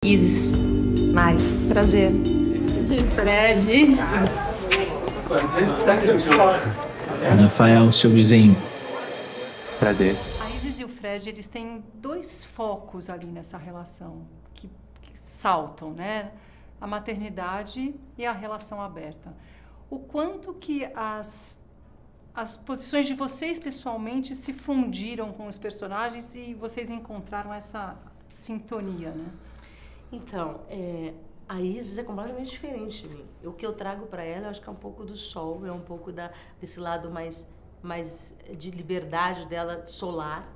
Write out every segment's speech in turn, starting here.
Isis. Mari. Prazer. Fred. Rafael, seu vizinho. Prazer. A Isis e o Fred, eles têm dois focos ali nessa relação que saltam, né? A maternidade e a relação aberta. O quanto que as posições de vocês pessoalmente se fundiram com os personagens e vocês encontraram essa sintonia, né? Então, a Isis é completamente diferente de mim. O que eu trago para ela, eu acho que é um pouco do sol, é um pouco desse lado mais de liberdade dela solar,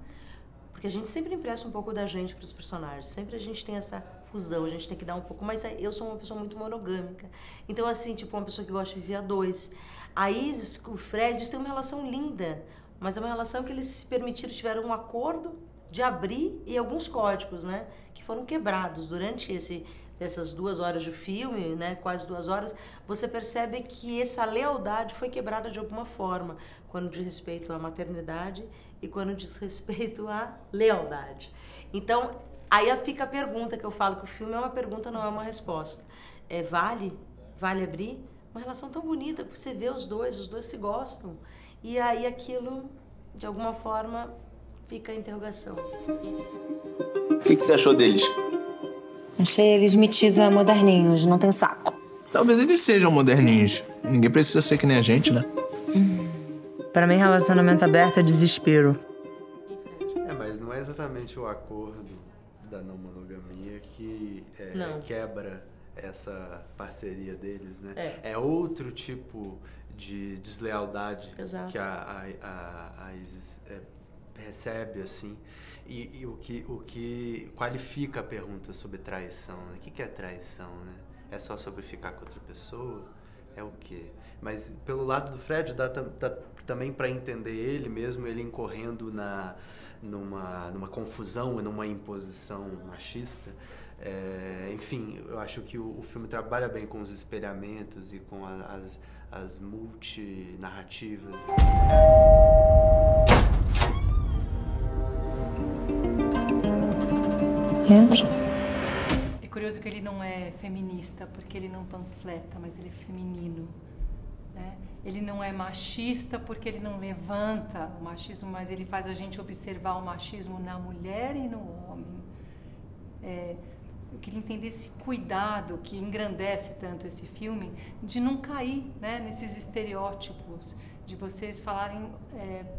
porque a gente sempre empresta um pouco da gente para os personagens, sempre a gente tem essa fusão, a gente tem que dar um pouco, mas eu sou uma pessoa muito monogâmica, então assim, tipo, uma pessoa que gosta de viver a dois. A Isis com o Fred, eles têm uma relação linda, mas é uma relação que eles se permitiram, tiveram um acordo de abrir e alguns códigos, né, que foram quebrados durante essas 2 horas de filme, né, quase 2 horas, você percebe que essa lealdade foi quebrada de alguma forma, quando diz respeito à maternidade e quando diz respeito à lealdade. Então, aí fica a pergunta que eu falo, que o filme é uma pergunta, não é uma resposta. Vale abrir? Uma relação tão bonita, que você vê os dois se gostam. E aí aquilo, de alguma forma, fica a interrogação. O que você achou deles? Achei eles metidos a moderninhos, não tem saco. Talvez eles sejam moderninhos. Ninguém precisa ser que nem a gente, né? Pra mim, relacionamento aberto é desespero. Mas não é exatamente o acordo da não monogamia que quebra essa parceria deles, né? É outro tipo de deslealdade. Exato. Que a Isis recebe, assim, e o que qualifica a pergunta sobre traição, né? O que é traição, né? É só sobre ficar com outra pessoa? É o quê? Mas pelo lado do Fred dá também para entender ele mesmo, ele incorrendo numa confusão, numa imposição machista. Enfim, eu acho que o filme trabalha bem com os espelhamentos e com as multinarrativas. É curioso que ele não é feminista, porque ele não panfleta, mas ele é feminino, né? Ele não é machista, porque ele não levanta o machismo, mas ele faz a gente observar o machismo na mulher e no homem. Eu queria entender esse cuidado que engrandece tanto esse filme, de não cair, né, nesses estereótipos, de vocês falarem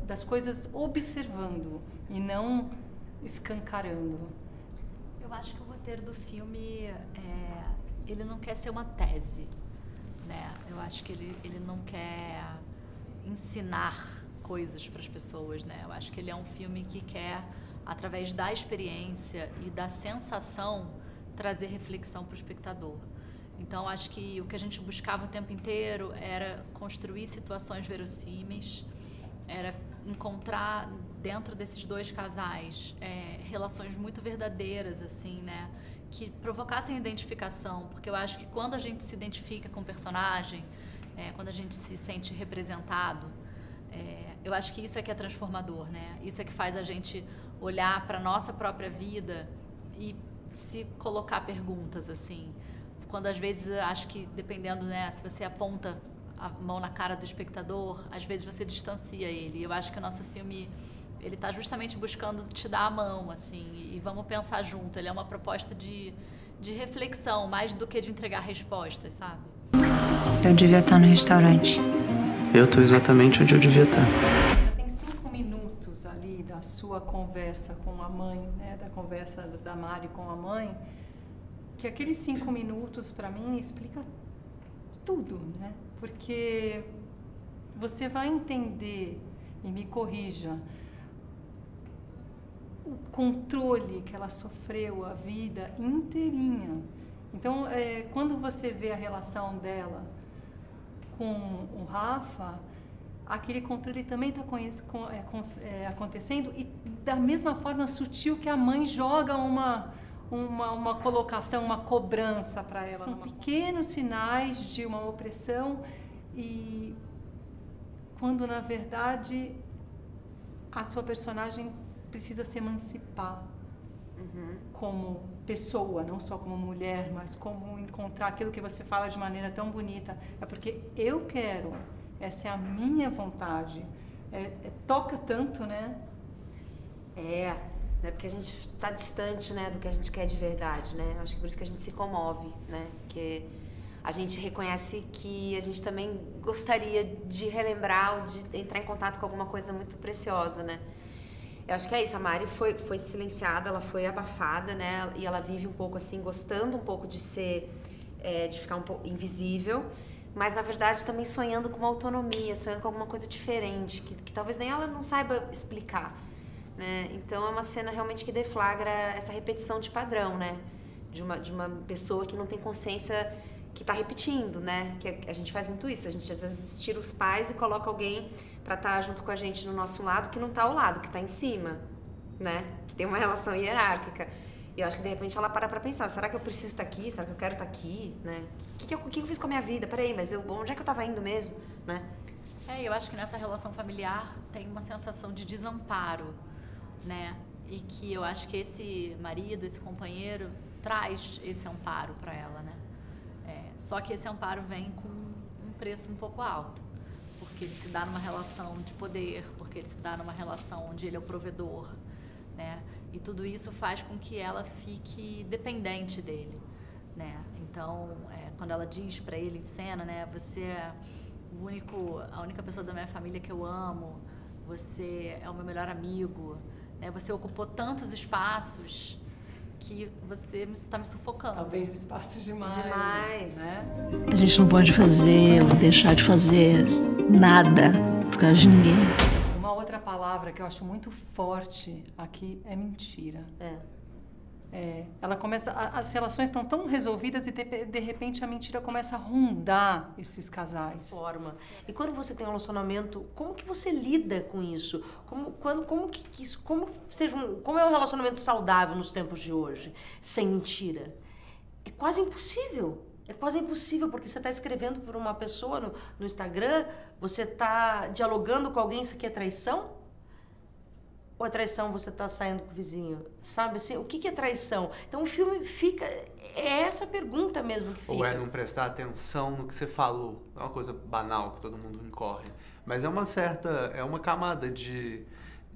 das coisas observando e não escancarando. Eu acho que o roteiro do filme, ele não quer ser uma tese, né? Eu acho que ele não quer ensinar coisas para as pessoas, né? Eu acho que ele é um filme que quer, através da experiência e da sensação, trazer reflexão para o espectador. Então, acho que o que a gente buscava o tempo inteiro era construir situações verossímeis, era encontrar dentro desses dois casais relações muito verdadeiras, assim, né, que provocassem identificação, porque eu acho que quando a gente se identifica com o personagem, quando a gente se sente representado, eu acho que isso é que é transformador, né? Isso é que faz a gente olhar para a nossa própria vida e se colocar perguntas, assim. Quando às vezes, acho que dependendo, né, se você aponta a mão na cara do espectador, às vezes você distancia ele. Eu acho que o nosso filme, ele está justamente buscando te dar a mão, assim, e vamos pensar junto. Ele é uma proposta de reflexão, mais do que de entregar respostas, sabe? Eu devia estar no restaurante. Eu tô exatamente onde eu devia estar. Você tem 5 minutos ali da sua conversa com a mãe, né, da conversa da Mari com a mãe, que aqueles 5 minutos, para mim, explica tudo, né? Porque você vai entender, e me corrija, o controle que ela sofreu a vida inteirinha. Então, quando você vê a relação dela com o Rafa, aquele controle também está acontecendo, e da mesma forma sutil que a mãe joga uma colocação, uma cobrança para ela. São pequenos sinais de uma opressão, e quando na verdade a sua personagem precisa se emancipar como pessoa, não só como mulher, mas como encontrar aquilo que você fala de maneira tão bonita. É porque eu quero, essa é a minha vontade. Toca tanto, né? É porque a gente está distante, né, do que a gente quer de verdade, né? Acho que por isso que a gente se comove, né? Porque a gente reconhece que a gente também gostaria de relembrar ou de entrar em contato com alguma coisa muito preciosa, né? Eu acho que é isso, a Mari foi silenciada, ela foi abafada, né? E ela vive um pouco assim, gostando um pouco de ser, de ficar um pouco invisível, mas na verdade também sonhando com uma autonomia, sonhando com alguma coisa diferente, que talvez nem ela não saiba explicar, né? Então é uma cena realmente que deflagra essa repetição de padrão, né? De uma pessoa que não tem consciência, que está repetindo, né? Que a gente faz muito isso, a gente às vezes tira os pais e coloca alguém para estar junto com a gente no nosso lado, que não está ao lado, que está em cima, né? Que tem uma relação hierárquica. E eu acho que de repente ela para pensar, será que eu preciso estar aqui? Será que eu quero estar aqui? Né? O que eu fiz com a minha vida? Peraí, mas onde é que eu estava indo mesmo? Né? Eu acho que nessa relação familiar tem uma sensação de desamparo, né? E que eu acho que esse marido, esse companheiro, traz esse amparo para ela, né? Só que esse amparo vem com um preço um pouco alto. Porque ele se dá numa relação de poder, porque ele se dá numa relação onde ele é o provedor, né? E tudo isso faz com que ela fique dependente dele, né? Então, quando ela diz para ele em cena, né? Você é a única pessoa da minha família que eu amo, você é o meu melhor amigo, né? Você ocupou tantos espaços que você está me sufocando. Talvez espaços demais. Né? A gente não pode fazer ou deixar de fazer nada por causa de ninguém. Uma outra palavra que eu acho muito forte aqui é mentira. Ela começa, as relações estão tão resolvidas e de repente a mentira começa a rondar esses casais. Forma. E quando você tem um relacionamento, como que você lida com isso? Como é um relacionamento saudável nos tempos de hoje, sem mentira? É quase impossível. É quase impossível, porque você está escrevendo por uma pessoa no Instagram, você está dialogando com alguém, isso aqui é traição? Ou é traição você tá saindo com o vizinho? Sabe assim, o que é traição? Então o filme fica... É essa pergunta mesmo que fica. Ou não prestar atenção no que você falou. É uma coisa banal que todo mundo incorre. Mas é uma camada de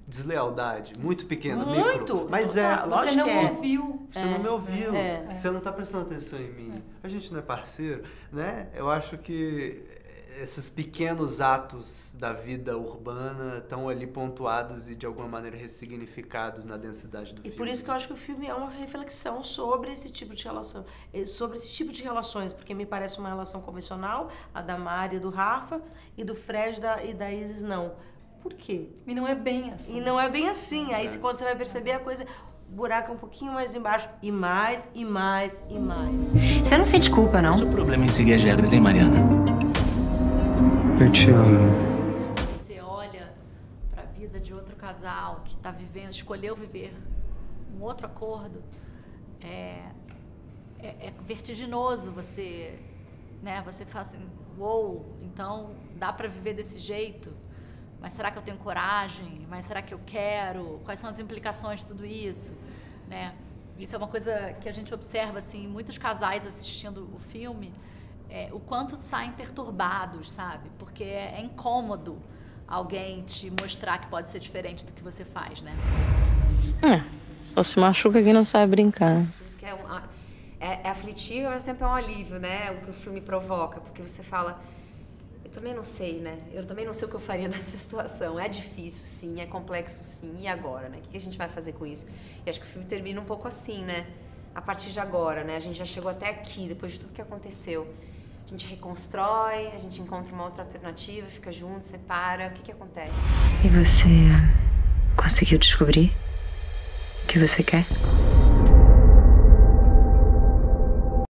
deslealdade muito pequena. Muito! Micro. Mas você não me ouviu. Você não me ouviu. Você não tá prestando atenção em mim. A gente não é parceiro, né? Eu acho que esses pequenos atos da vida urbana estão ali pontuados e de alguma maneira ressignificados na densidade do filme. E por isso que eu acho que o filme é uma reflexão sobre esse tipo de relação, sobre esse tipo de relações, porque me parece uma relação convencional, a da Mari e do Rafa, e do Fred e da Isis não. Por quê? E não é bem assim. E não é bem assim. Aí quando você vai perceber a coisa, o buraco é um pouquinho mais embaixo, e mais, e mais, e mais. Você não sente culpa, não? Qual é o seu problema em seguir as regras, hein, Mariana? Eu te amo. Você olha para a vida de outro casal que está vivendo, escolheu viver um outro acordo, é vertiginoso você, né? Você fala assim, uou, então dá para viver desse jeito? Mas será que eu tenho coragem? Mas será que eu quero? Quais são as implicações de tudo isso? Né? Isso é uma coisa que a gente observa assim, muitos casais assistindo o filme, o quanto saem perturbados, sabe? Porque é incômodo alguém te mostrar que pode ser diferente do que você faz, né? Só se machuca quem não sabe brincar. Por isso que é aflitivo, mas sempre é um alívio, né? O que o filme provoca, porque você fala... Eu também não sei, né? Eu também não sei o que eu faria nessa situação. É difícil, sim. É complexo, sim. E agora, né? O que a gente vai fazer com isso? E acho que o filme termina um pouco assim, né? A partir de agora, né? A gente já chegou até aqui, depois de tudo que aconteceu. A gente reconstrói, a gente encontra uma outra alternativa, fica junto, separa. O que acontece? E você conseguiu descobrir o que você quer?